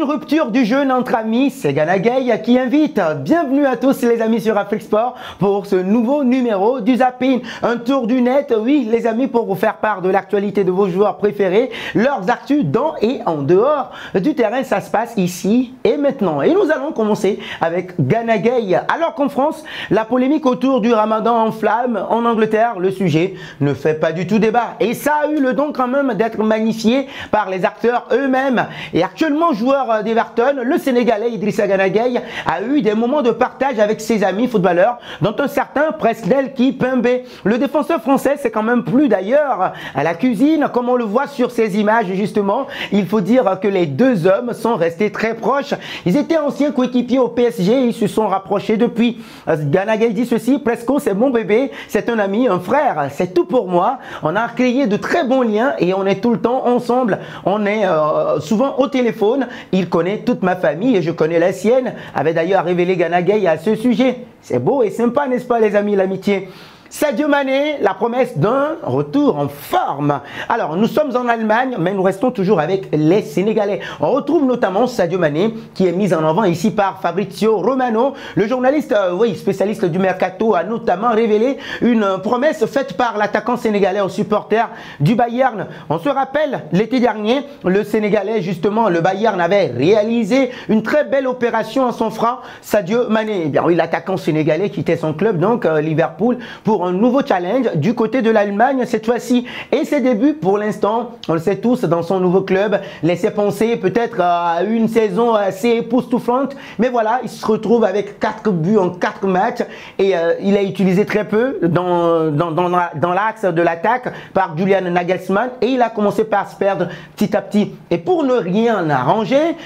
rupture du jeûne entre amis, c'est Gana Gueye qui invite. Bienvenue à tous les amis sur Afrique Sport pour ce nouveau numéro du Zapping. Un tour du net, oui les amis, pour vous faire part de l'actualité de vos joueurs préférés, leurs actus dans et en dehors du terrain. Ça se passe ici et maintenant. Et nous allons commencer avec Gana Gueye. Alors qu'en France, la polémique autour du Ramadan enflamme. En Angleterre, le sujet ne fait pas du tout débat. Et ça a eu le don quand même d'être magnifié par les acteurs eux-mêmes. Et actuellement joueur d'Everton, le Sénégalais Idrissa Gana Gueye a eu des moments de partage avec ses amis footballeurs, dont un certain Presnel Kimpembe. Le défenseur français s'est quand même plu d'ailleurs à la cuisine, comme on le voit sur ces images justement. Il faut dire que les deux hommes sont restés très proches. Ils étaient anciens coéquipiers au PSG, ils se sont rapprochés depuis. Gana Gueye dit ceci: Presco, c'est mon bébé, c'est un ami, un frère, c'est tout pour moi. On a créé de très bons liens et on est tout le temps ensemble. On est souvent au téléphone. Il connaît toute ma famille et je connais la sienne, avait d'ailleurs révélé Gana Gueye à ce sujet. C'est beau et sympa, n'est-ce pas les amis, l'amitié? Sadio Mané, la promesse d'un retour en forme. Alors, nous sommes en Allemagne, mais nous restons toujours avec les Sénégalais. On retrouve notamment Sadio Mané, qui est mis en avant ici par Fabrizio Romano. Le journaliste, spécialiste du Mercato, a notamment révélé une promesse faite par l'attaquant sénégalais aux supporters du Bayern. On se rappelle, l'été dernier, le Sénégalais, justement, le Bayern avait réalisé une très belle opération en son franc. Sadio Mané, eh bien oui, l'attaquant sénégalais quittait son club, donc Liverpool, pour un nouveau challenge du côté de l'Allemagne cette fois-ci. Et ses débuts pour l'instant, on le sait tous, dans son nouveau club, laissaient penser peut-être à une saison assez époustouflante. Mais voilà, il se retrouve avec 4 buts en 4 matchs et il a utilisé très peu dans l'axe de l'attaque par Julian Nagelsmann et il a commencé par se perdre petit à petit. Et pour ne rien arranger,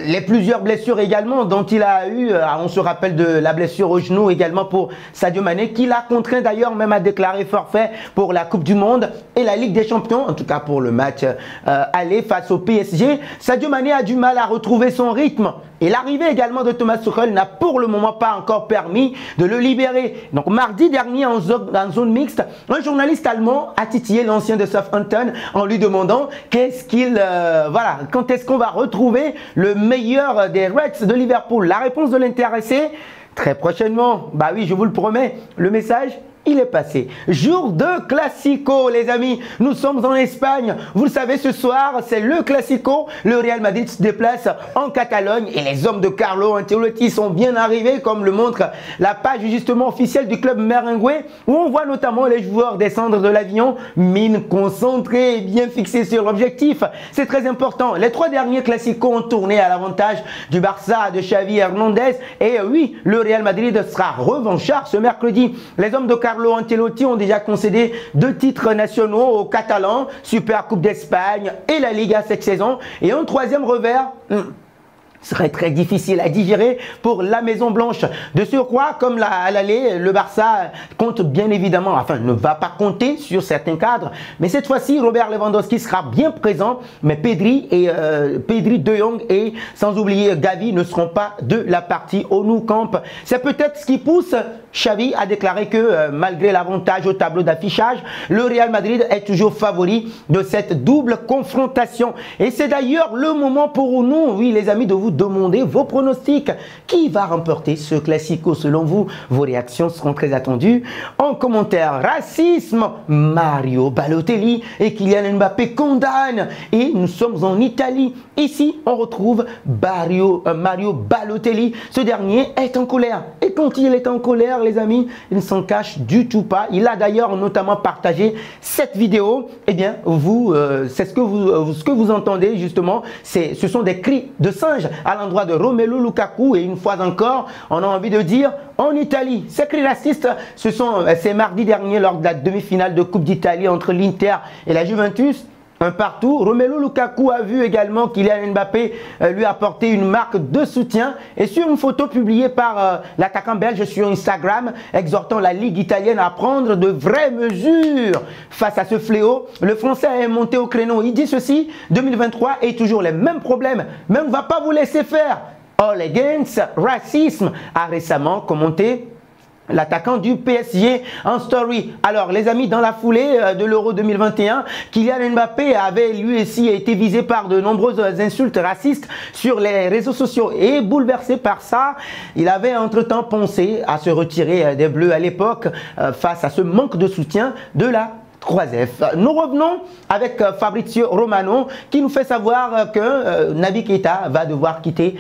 les plusieurs blessures également dont il a eu, on se rappelle de la blessure au genou également pour Sadio Mané, qui l'a contraint d'ailleurs même à déclarer forfait pour la Coupe du Monde et la Ligue des Champions, en tout cas pour le match aller face au PSG. Sadio Mané a du mal à retrouver son rythme et l'arrivée également de Thomas Tuchel n'a pour le moment pas encore permis de le libérer. Donc mardi dernier en zone mixte, un journaliste allemand a titillé l'ancien de Southampton en lui demandant quand est-ce qu'on va retrouver le meilleur des Reds de Liverpool. La réponse de l'intéressé: très prochainement. Bah oui, je vous le promets, le message, il est passé. Jour de Classico, les amis. Nous sommes en Espagne. Vous le savez, ce soir, c'est le Classico. Le Real Madrid se déplace en Catalogne et les hommes de Carlo Ancelotti sont bien arrivés, comme le montre la page justement officielle du club merengue, où on voit notamment les joueurs descendre de l'avion, mine concentrée et bien fixée sur l'objectif. C'est très important. Les 3 derniers Classicos ont tourné à l'avantage du Barça de Xavi Hernandez. Et oui, le Real Madrid sera revanchard ce mercredi. Les hommes de Carlo Ancelotti ont déjà concédé 2 titres nationaux aux Catalans, Super Coupe d'Espagne et la Liga cette saison. Et un 3e revers serait très difficile à digérer pour la Maison Blanche. De surcroît, comme à l'aller, le Barça compte bien évidemment, enfin ne va pas compter sur certains cadres, mais cette fois-ci Robert Lewandowski sera bien présent, mais Pedri, De Jong et sans oublier Gavi ne seront pas de la partie au Nou Camp. C'est peut-être ce qui pousse Xavi a déclaré que malgré l'avantage au tableau d'affichage, le Real Madrid est toujours favori de cette double confrontation. Et c'est d'ailleurs le moment pour nous, oui les amis, de vous demander vos pronostics. Qui va remporter ce Classico selon vous? Vos réactions seront très attendues en commentaire. Racisme, Mario Balotelli et Kylian Mbappé condamnent. Et nous sommes en Italie. Ici, on retrouve Mario Balotelli. Ce dernier est en colère. Et quand il est en colère, les amis, il ne s'en cache du tout pas. Il a d'ailleurs notamment partagé cette vidéo. Eh bien, c'est ce que vous entendez justement. Ce sont des cris de singe à l'endroit de Romelu Lukaku. Et une fois encore, on a envie de dire en Italie. Ces cris racistes, c'est mardi dernier lors de la demi-finale de Coupe d'Italie entre l'Inter et la Juventus. Un partout. Romelu Lukaku a vu également Kylian Mbappé lui apporter une marque de soutien. Et sur une photo publiée par l'attaquant belge sur Instagram, exhortant la Ligue italienne à prendre de vraies mesures face à ce fléau, le Français est monté au créneau. Il dit ceci: 2023 est toujours les mêmes problèmes, mais on ne va pas vous laisser faire. All against racisme, a récemment commenté l'attaquant du PSG en story. Alors les amis, dans la foulée de l'Euro 2021, Kylian Mbappé avait lui aussi été visé par de nombreuses insultes racistes sur les réseaux sociaux et bouleversé par ça, il avait entre-temps pensé à se retirer des Bleus à l'époque face à ce manque de soutien de la 3F. Nous revenons avec Fabrizio Romano qui nous fait savoir que Naby Keita va devoir quitter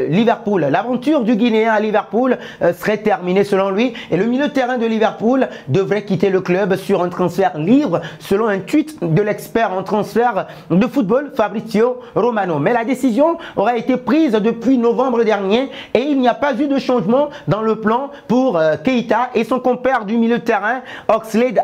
Liverpool. L'aventure du Guinéen à Liverpool serait terminée selon lui et le milieu de terrain de Liverpool devrait quitter le club sur un transfert libre selon un tweet de l'expert en transfert de football Fabrizio Romano. Mais la décision aurait été prise depuis novembre dernier et il n'y a pas eu de changement dans le plan pour Keita et son compère du milieu de terrain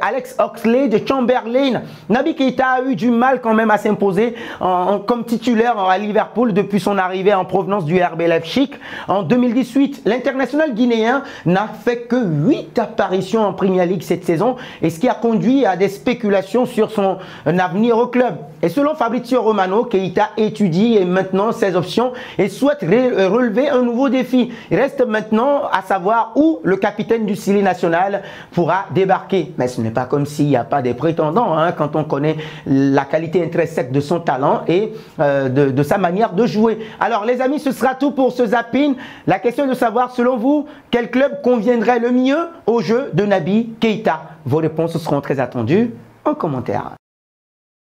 Alex Oxlade-Chamberlain. Naby Keita a eu du mal quand même à s'imposer comme titulaire à Liverpool depuis son arrivée en provenance du RB Leipzig en 2018. L'international guinéen n'a fait que 8 apparitions en Premier League cette saison et ce qui a conduit à des spéculations sur son avenir au club. Et selon Fabrizio Romano, Keita étudie maintenant ses options et souhaite relever un nouveau défi. Il reste maintenant à savoir où le capitaine du Chili national pourra débarquer. Mais ce n'est pas comme s'il n'y a pas des prétendants quand on connaît la qualité intrinsèque de son talent et de sa manière de jouer. Alors les amis, ce sera tout pour ce zapping. La question est de savoir selon vous quel club conviendrait le mieux au jeu de Naby Keita. Vos réponses seront très attendues en commentaire.